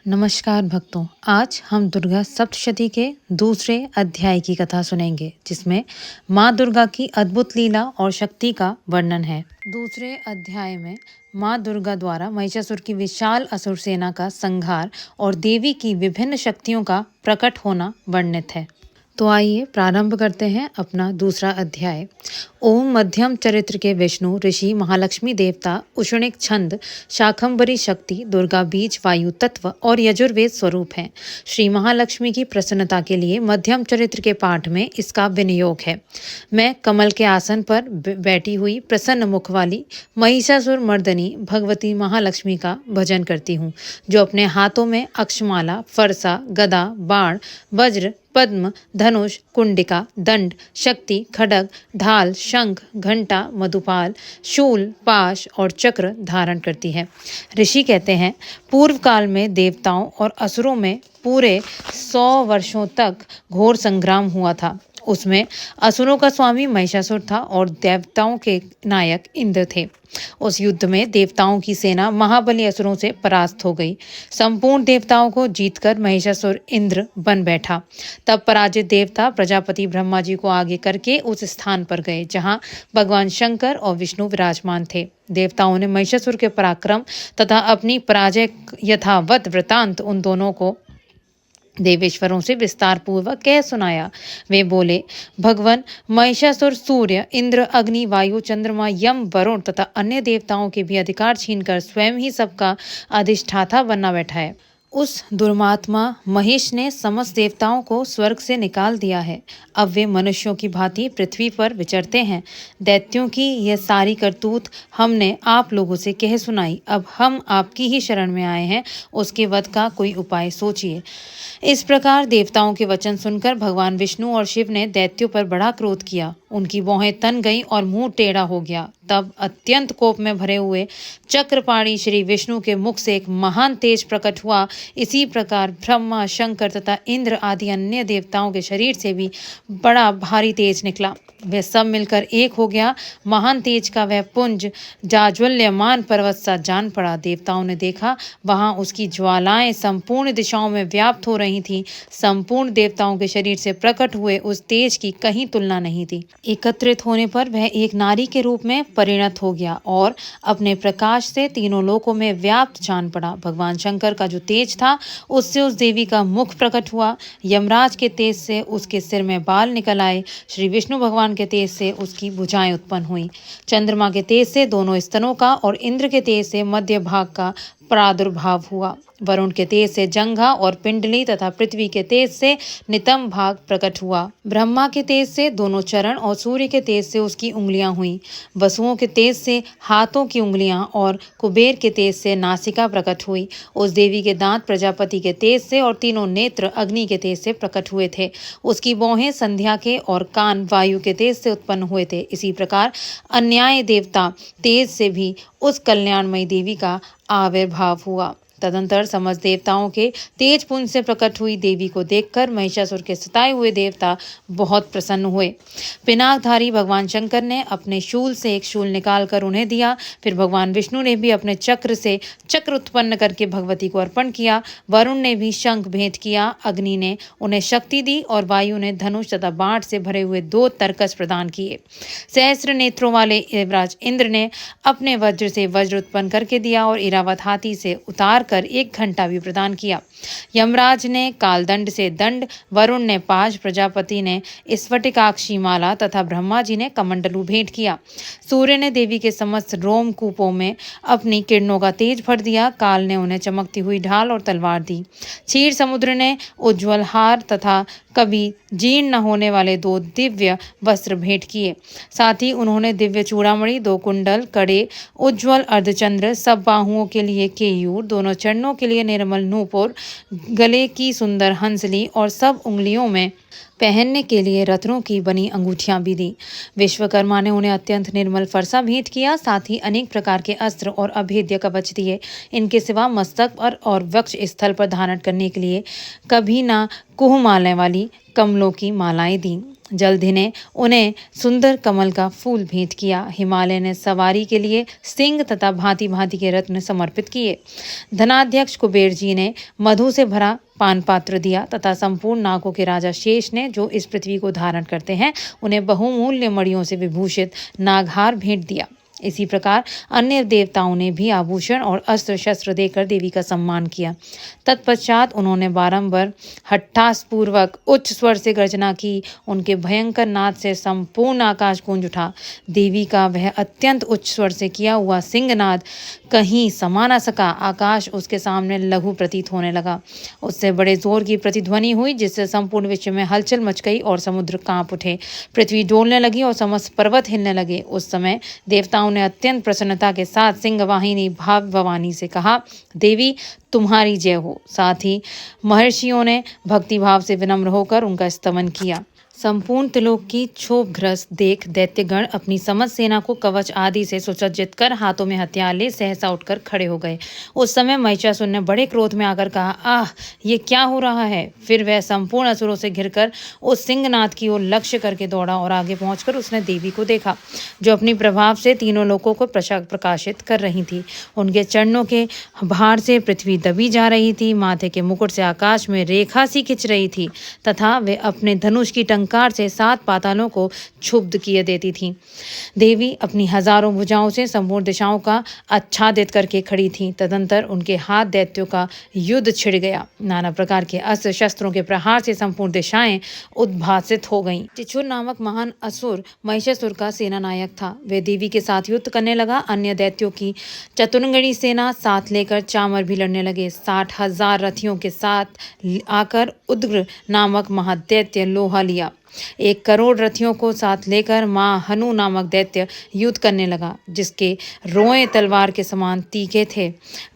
नमस्कार भक्तों, आज हम दुर्गा सप्तशती के दूसरे अध्याय की कथा सुनेंगे, जिसमें माँ दुर्गा की अद्भुत लीला और शक्ति का वर्णन है। दूसरे अध्याय में माँ दुर्गा द्वारा महिषासुर की विशाल असुर सेना का संहार और देवी की विभिन्न शक्तियों का प्रकट होना वर्णित है। तो आइए प्रारंभ करते हैं अपना दूसरा अध्याय। ओम मध्यम चरित्र के विष्णु ऋषि महालक्ष्मी देवता उषणिक छंद शाकंभरी शक्ति दुर्गा बीज वायु तत्व और यजुर्वेद स्वरूप हैं। श्री महालक्ष्मी की प्रसन्नता के लिए मध्यम चरित्र के पाठ में इसका विनियोग है। मैं कमल के आसन पर बैठी हुई प्रसन्न मुख वाली महिषासुर मर्दनी भगवती महालक्ष्मी का भजन करती हूँ, जो अपने हाथों में अक्षमाला, फरसा, गदा, बाण, वज्र, पद्म, धनुष, कुंडिका, दंड, शक्ति, खड्ग, ढाल, शंख, घंटा, मधुपाल, शूल, पाश और चक्र धारण करती है। ऋषि कहते हैं, पूर्व काल में देवताओं और असुरों में पूरे 100 वर्षों तक घोर संग्राम हुआ था। उसमें असुरों का स्वामी महिषासुर था और देवताओं के नायक इंद्र थे। उस युद्ध में देवताओं की सेना महाबली असुरों से परास्त हो गई। संपूर्ण देवताओं को जीतकर महिषासुर इंद्र बन बैठा। तब पराजित देवता प्रजापति ब्रह्मा जी को आगे करके उस स्थान पर गए जहां भगवान शंकर और विष्णु विराजमान थे। देवताओं ने महिषासुर के पराक्रम तथा अपनी पराजय यथावत वृतांत उन दोनों को देवेश्वरों से विस्तार पूर्वक कह सुनाया। वे बोले, भगवान महिषासुर सूर्य, इंद्र, अग्नि, वायु, चंद्रमा, यम, वरुण तथा अन्य देवताओं के भी अधिकार छीनकर स्वयं ही सबका अधिष्ठाता बनना बैठा है। उस दुर्मात्मा महेश ने समस्त देवताओं को स्वर्ग से निकाल दिया है। अब वे मनुष्यों की भांति पृथ्वी पर विचरते हैं। दैत्यों की यह सारी करतूत हमने आप लोगों से कह सुनाई। अब हम आपकी ही शरण में आए हैं, उसके वध का कोई उपाय सोचिए। इस प्रकार देवताओं के वचन सुनकर भगवान विष्णु और शिव ने दैत्यों पर बड़ा क्रोध किया। उनकी भौहें तन गई और मुंह टेढ़ा हो गया। तब अत्यंत कोप में भरे हुए चक्रपाणी श्री विष्णु के मुख से एक महान तेज प्रकट हुआ। इसी प्रकार ब्रह्मा, शंकर तथा इंद्र आदि अन्य देवताओं के शरीर से भी बड़ा भारी तेज निकला। वह सब मिलकर एक हो गया। महान तेज का वह पुंज जाज्वल्यमान पर्वत सा जान पड़ा। देवताओं ने देखा, वहां उसकी ज्वालाएं संपूर्ण दिशाओं में व्याप्त हो रही थीं। संपूर्ण देवताओं के शरीर से प्रकट हुए उस तेज की कहीं तुलना नहीं थी। एकत्रित होने पर वह एक नारी के रूप में परिणत हो गया और अपने प्रकाश से तीनों लोकों में व्याप्त जान पड़ा। भगवान शंकर का जो तेज था, उससे उस देवी का मुख प्रकट हुआ। यमराज के तेज से उसके सिर में बाल निकल आए। श्री विष्णु भगवान के तेज से उसकी भुजाएं उत्पन्न हुई। चंद्रमा के तेज से दोनों स्तनों का और इंद्र के तेज से मध्य भाग का प्रादुर्भाव हुआ। वरुण के तेज से जंघा और पिंडली तथा पृथ्वी के तेज से नितंब भाग प्रकट हुआ। ब्रह्मा के तेज से दोनों चरण और सूर्य के तेज से उसकी उंगलियां हुई। वसुओं के तेज से हाथों की उंगलियां और कुबेर के तेज से नासिका प्रकट हुई। उस देवी के दांत प्रजापति के तेज से और तीनों नेत्र अग्नि के तेज से प्रकट हुए थे। उसकी भौहें संध्या के और कान वायु के तेज से उत्पन्न हुए थे। इसी प्रकार अन्याय देवता तेज से भी उस कल्याणमयी देवी का आविर्भाव हुआ। तदंतर समस्त देवताओं के तेज पुंज से प्रकट हुई देवी को देखकर महिषासुर के सताए हुए देवता बहुत प्रसन्न हुए। पिनाकधारी भगवान शंकर ने अपने शूल से एक शूल निकालकर उन्हें दिया। फिर भगवान विष्णु ने भी अपने चक्र से चक्र उत्पन्न करके भगवती को अर्पण किया। वरुण ने भी शंख भेंट किया। अग्नि ने उन्हें शक्ति दी और वायु ने धनुष तथा बाण से भरे हुए 2 तरकस प्रदान किए। सहस्त्र नेत्रों वाले देवराज इंद्र ने अपने वज्र से वज्र उत्पन्न करके दिया और इरावत हाथी से उतार कर 1 घंटा भी प्रदान किया। यमराज ने कालदंड से दंड, वरुण ने पाश, प्रजापति ने स्फटिकाक्षी माला तथा ब्रह्मा जी ने कमंडलू भेंट किया। सूर्य ने देवी के समस्त रोमकूपों में अपनी किरणों का तेज भर दिया। काल ने उन्हें चमकती हुई ढाल और तलवार दी। क्षीर समुद्र ने उज्ज्वल हार तथा कभी जीर्ण न होने वाले 2 दिव्य वस्त्र भेंट किए। साथ ही उन्होंने दिव्य चूड़ामणि, 2 कुंडल, कड़े, उज्ज्वल अर्धचंद्र, सब बाहुओं के लिए केयूर, दोनों चरणों के लिए निर्मल नूपुर, गले की सुंदर हंसली और सब उंगलियों में पहनने के लिए रत्नों की बनी अंगूठियां भी दी। विश्वकर्मा ने उन्हें अत्यंत निर्मल फरसा भेंट किया। साथ ही अनेक प्रकार के अस्त्र और अभेद्य कवच दिए। इनके सिवा मस्तक पर और वक्ष स्थल पर धारण करने के लिए कभी ना कुहमाले वाली कमलों की मालाएं दी। जल्द ही उन्हें सुंदर कमल का फूल भेंट किया। हिमालय ने सवारी के लिए सिंह तथा भांति भांति के रत्न समर्पित किए। धनाध्यक्ष कुबेर जी ने मधु से भरा पान पात्र दिया तथा संपूर्ण नागों के राजा शेष ने, जो इस पृथ्वी को धारण करते हैं, उन्हें बहुमूल्य मणियों से विभूषित नागहार भेंट दिया। इसी प्रकार अन्य देवताओं ने भी आभूषण और अस्त्र शस्त्र देकर देवी का सम्मान किया। तत्पश्चात उन्होंने बारंबार हट्टासपूर्वक उच्च स्वर से गर्जना की। उनके भयंकर नाद से संपूर्ण आकाश गूंज उठा। देवी का वह अत्यंत उच्च स्वर से किया हुआ सिंहनाद कहीं समा न सका। आकाश उसके सामने लघु प्रतीत होने लगा। उससे बड़े जोर की प्रतिध्वनि हुई, जिससे संपूर्ण विश्व में हलचल मच गई और समुद्र कांप उठे। पृथ्वी डोलने लगी और समस्त पर्वत हिलने लगे। उस समय देवताओं ने अत्यंत प्रसन्नता के साथ सिंहवाहिनी भवानी से कहा, देवी तुम्हारी जय हो। साथ ही महर्षियों ने भक्तिभाव से विनम्र होकर उनका स्तवन किया। संपूर्ण त्रिलोक की क्षोभग्रस्त देख दैत्यगण अपनी समस्त सेना को कवच आदि से सुसज्जित कर हाथों में हथियार ले सहसा उठकर खड़े हो गए। उस समय महिषासुर ने बड़े क्रोध में आकर कहा, आह, ये क्या हो रहा है। फिर वह संपूर्ण असुरों से घिरकर उस सिंहनाद की ओर लक्ष्य करके दौड़ा और आगे पहुंचकर उसने देवी को देखा, जो अपनी प्रभाव से तीनों लोकों को प्रकाशित कर रही थी। उनके चरणों के भार से पृथ्वी दबी जा रही थी। माथे के मुकुट से आकाश में रेखा सी खिंच रही थी तथा वे अपने धनुष की टंकार से 7 पातालों को क्षुब्ध किए देती थी। देवी अपनी हजारों भुजाओं से संपूर्ण दिशाओं का आच्छादित करके खड़ी थी। तदंतर उनके हाथ दैत्यों का युद्ध छिड़ गया। नाना प्रकार के अस्त्र शस्त्रों के प्रहार से संपूर्ण दिशाएं उद्भासित हो गईं। टिछुर नामक महान असुर महिषासुर का सेना नायक था। वे देवी के साथ युद्ध करने लगा। अन्य दैत्यों की चतुरंगणी सेना साथ लेकर चामर भी लड़ने लगे। 60,000 रथियों के साथ आकर उद्ग्र नामक महादैत्य लोहा लिया। 1 करोड़ रथियों को साथ लेकर हनु नामक दैत्य युद्ध करने लगा, जिसके रोए तलवार के समान तीखे थे।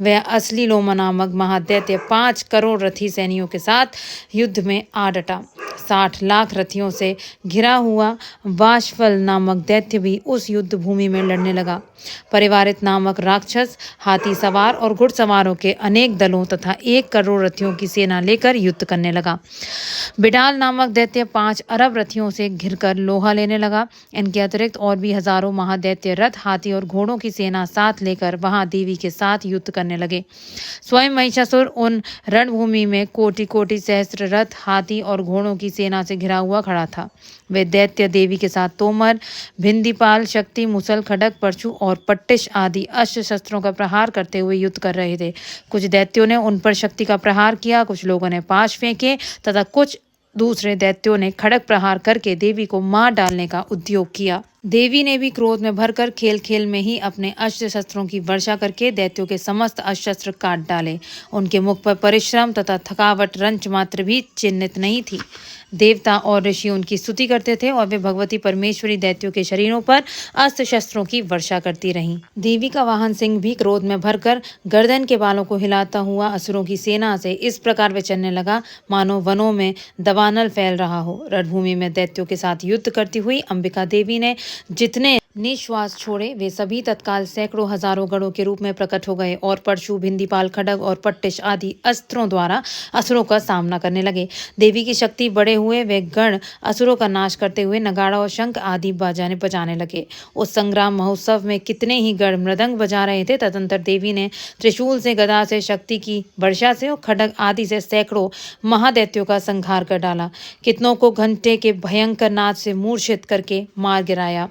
वह असली लोमा नामक महादैत्य 5 करोड़ रथी सैनियों के साथ युद्ध में आ डटा। 60 लाख रथियों से घिरा हुआ बाष्फल नामक दैत्य भी उस युद्ध भूमि में लड़ने लगा। परिवारित नामक राक्षस हाथी सवार और घुड़सवारों के अनेक दलों तथा 1 करोड़ रथियों की सेना लेकर युद्ध करने लगा। बिडाल नामक दैत्य 5 अरब रथियों से घिरकर लोहा लेने लगा। इनके अतिरिक्त और भी हजारों महादैत्य रथ, हाथी और घोड़ों की सेना साथ लेकर वहां देवी के साथ युद्ध करने लगे। स्वयं महिषासुर उन रणभूमि में कोटि कोटि सहस्त्र रथ, हाथी और घोड़ों की सेना से घिरा हुआ खड़ा था। वे दैत्य देवी के साथ तोमर, भिंदीपाल, शक्ति, मुसल, खड्ग, परशु और पट्टिश आदि अस्त्र शस्त्रों का प्रहार करते हुए युद्ध कर रहे थे। कुछ दैत्यों ने उन पर शक्ति का प्रहार किया, कुछ लोगों ने पाश फेंके तथा कुछ दूसरे दैत्यों ने खड़ग प्रहार करके देवी को मार डालने का उद्योग किया। देवी ने भी क्रोध में भरकर खेल खेल में ही अपने अस्त्र शस्त्रों की वर्षा करके दैत्यों के समस्त अस्त्र शस्त्र काट डाले। उनके मुख पर परिश्रम तथा थकावट रंच मात्र भी चिन्हित नहीं थी। देवता और ऋषि उनकी स्तुति करते थे और वे भगवती परमेश्वरी दैत्यों के शरीरों पर अस्त्र शस्त्रों की वर्षा करती रहीं। देवी का वाहन सिंह भी क्रोध में भरकर गर्दन के बालों को हिलाता हुआ असुरों की सेना से इस प्रकार विचरने लगा, मानो वनों में दवानल फैल रहा हो। रणभूमि में दैत्यों के साथ युद्ध करती हुई अंबिका देवी ने जितने निश्वास छोड़े, वे सभी तत्काल सैकड़ों हजारों गणों के रूप में प्रकट हो गए और परशु, भिंदीपाल, खड्ग और पट्टिश आदि अस्त्रों द्वारा असुरों का सामना करने लगे। देवी की शक्ति बढ़े हुए वे गण असुरों का नाश करते हुए नगाड़ा और शंख आदि बजाने लगे। उस संग्राम महोत्सव में कितने ही गण मृदंग बजा रहे थे। तदंतर देवी ने त्रिशूल से, गदा से, शक्ति की वर्षा से और खड्ग आदि से सैकड़ों महादैत्यों का संहार कर डाला। कितनों को घंटे के भयंकर नाद से मूर्छित करके मार गिराया।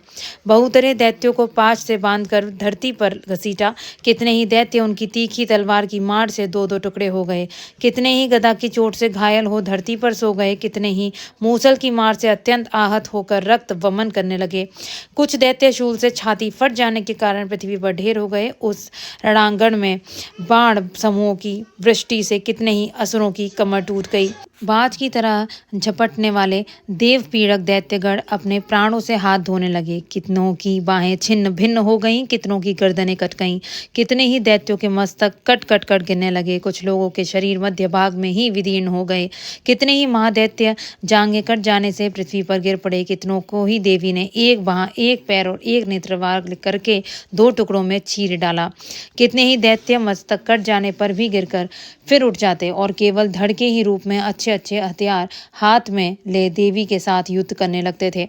बहुतरे दैत्यों को पाश से बांधकर धरती पर घसीटा। कितने ही दैत्य उनकी तीखी तलवार की मार से 2-2 टुकड़े हो गए। कितने ही गदा की चोट से घायल हो धरती पर सो गए। कितने ही मूसल की मार से अत्यंत आहत होकर रक्त वमन करने लगे। कुछ दैत्य शूल से छाती फट जाने के कारण पृथ्वी पर ढेर हो गए। उस रणांगण में बाण समूहों की वृष्टि से कितने ही असुरों की कमर टूट गई। बाज की तरह झपटने वाले देव पीड़क दैत्यगण अपने प्राणों से हाथ धोने लगे। कितनों की बाहें छिन्न भिन्न हो गईं, कितनों की गर्दनें कट गईं। कितने ही दैत्यों के मस्तक कट कट कर गिरने लगे। कुछ लोगों के शरीर मध्य भाग में ही विदीर्ण हो गए। कितने ही महादैत्य जांघें कट जाने से पृथ्वी पर गिर पड़े। कितनों को ही देवी ने एक बाह, एक पैर और एक नेत्र वार करके 2 टुकड़ों में चीर डाला। कितने ही दैत्य मस्तक कट जाने पर भी गिरकर फिर उठ जाते और केवल धड़ के ही रूप में अच्छे अच्छे हथियार हाथ में ले देवी के साथ युद्ध करने लगते थे।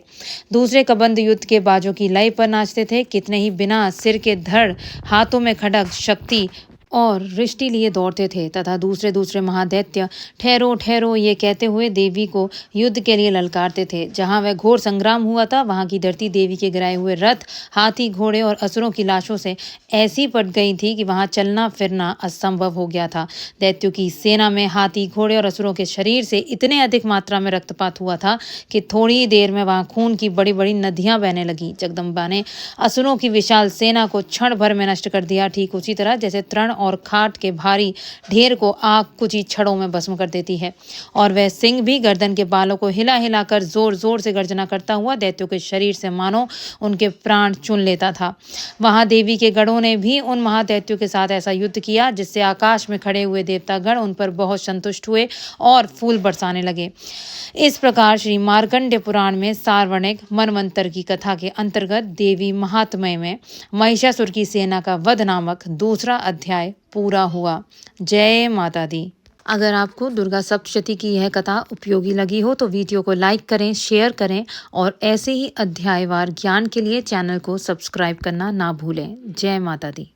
दूसरे कबंध युद्ध के बाजों की लय पर नाचते थे। कितने ही बिना सिर के धड़, हाथों में खड्ग, शक्ति और रिष्टि लिए दौड़ते थे तथा दूसरे दूसरे महादैत्य ठहरो ठहरो ये कहते हुए देवी को युद्ध के लिए ललकारते थे। जहां वह घोर संग्राम हुआ था वहां की धरती देवी के गिराए हुए रथ, हाथी, घोड़े और असुरों की लाशों से ऐसी पट गई थी कि वहां चलना फिरना असंभव हो गया था। दैत्यों की सेना में हाथी, घोड़े और असुरों के शरीर से इतने अधिक मात्रा में रक्तपात हुआ था कि थोड़ी ही देर में वहां खून की बड़ी बड़ी नदियां बहने लगी। जगदम्बा ने असुरों की विशाल सेना को क्षण भर में नष्ट कर दिया, ठीक उसी तरह जैसे तृण और खाट के भारी ढेर को आग कुछ ही छड़ों में भस्म कर देती है। और वह सिंह भी गर्दन के बालों को हिला हिलाकर जोर जोर से गर्जना करता हुआ दैत्यों के शरीर से मानो उनके प्राण चुन लेता था। वहां देवी के गणों ने भी उन महादैत्यों के साथ ऐसा युद्ध किया जिससे आकाश में खड़े हुए देवतागण उन पर बहुत संतुष्ट हुए और फूल बरसाने लगे। इस प्रकार श्री मार्कंडेय पुराण में सार्वणिक मनवंतर की कथा के अंतर्गत देवी महात्म्य में महिषासुर की सेना का वध नामक दूसरा अध्याय पूरा हुआ। जय माता दी। अगर आपको दुर्गा सप्तशती की यह कथा उपयोगी लगी हो तो वीडियो को लाइक करें, शेयर करें और ऐसे ही अध्यायवार ज्ञान के लिए चैनल को सब्सक्राइब करना ना भूलें। जय माता दी।